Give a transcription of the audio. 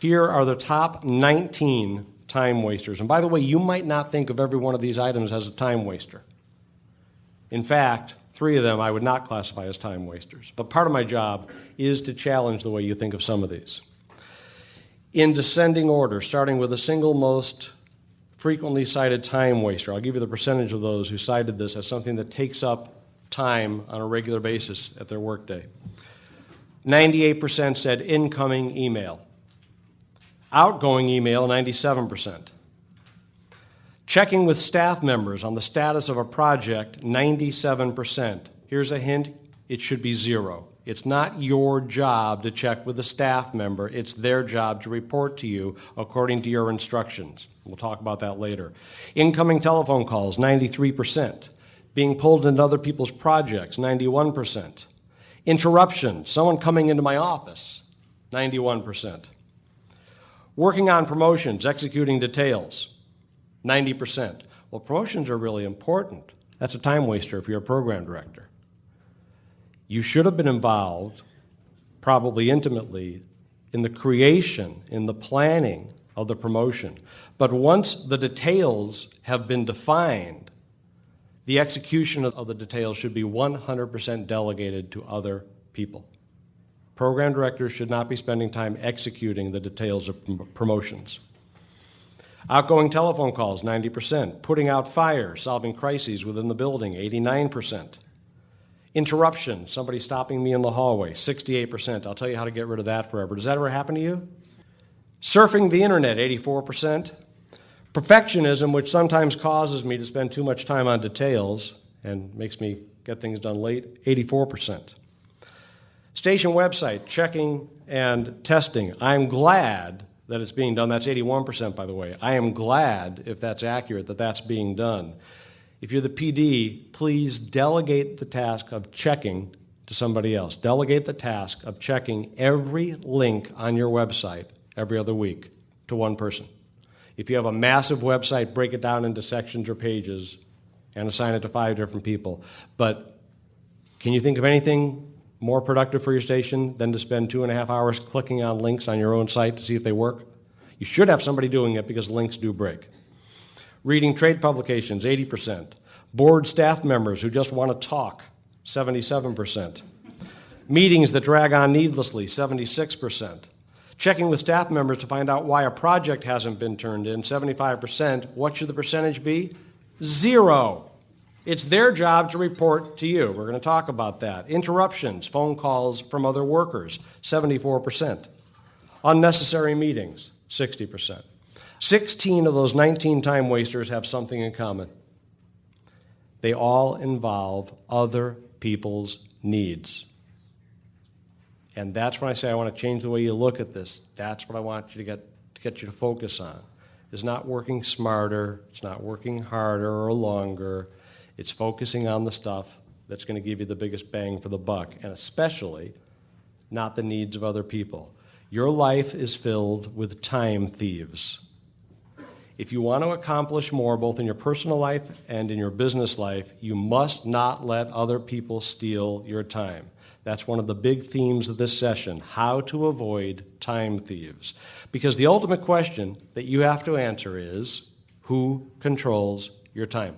Here are the top 19 time wasters. And by the way, you might not think of every one of these items as a time waster. In fact, 3 of them I would not classify as time wasters. But part of my job is to challenge the way you think of some of these. In descending order, starting with the single most frequently cited time waster. I'll give you the percentage of those who cited this as something that takes up time on a regular basis at their workday. 98% said incoming email. Outgoing email, 97%. Checking with staff members on the status of a project, 97%. Here's a hint, it should be 0. It's not your job to check with a staff member. It's their job to report to you according to your instructions. We'll talk about that later. Incoming telephone calls, 93%. Being pulled into other people's projects, 91%. Interruptions, someone coming into my office, 91%. Working on promotions, executing details, 90%. Well, promotions are really important. That's a time waster if you're a program director. You should have been involved, probably intimately, in the creation, in the planning of the promotion. But once the details have been defined, the execution of the details should be 100% delegated to other people. Program directors should not be spending time executing the details of promotions. Outgoing telephone calls, 90%. Putting out fires, solving crises within the building, 89%. Interruption, somebody stopping me in the hallway, 68%. I'll tell you how to get rid of that forever. Does that ever happen to you? Surfing the internet, 84%. Perfectionism, which sometimes causes me to spend too much time on details and makes me get things done late, 84%. Station website, checking and testing. I'm glad that it's being done. That's 81%, by the way. I am glad, if that's accurate, that that's being done. If you're the PD, please delegate the task of checking to somebody else. Delegate the task of checking every link on your website every other week to one person. If you have a massive website, break it down into sections or pages and assign it to 5 different people. But can you think of anything more productive for your station than to spend 2.5 hours clicking on links on your own site to see if they work? You should have somebody doing it because links do break. Reading trade publications, 80%. Board staff members who just want to talk, 77%. Meetings that drag on needlessly, 76%. Checking with staff members to find out why a project hasn't been turned in, 75%. What should the percentage be? 0. It's their job to report to you. We're going to talk about that. Interruptions, phone calls from other workers, 74%. Unnecessary meetings, 60%. 16 of those 19 time wasters have something in common. They all involve other people's needs. And that's when I say I want to change the way you look at this. That's what I want you to get you to focus on. It's not working smarter. It's not working harder or longer. It's focusing on the stuff that's going to give you the biggest bang for the buck, and especially not the needs of other people. Your life is filled with time thieves. If you want to accomplish more, both in your personal life and in your business life, you must not let other people steal your time. That's one of the big themes of this session, how to avoid time thieves. Because the ultimate question that you have to answer is, who controls your time?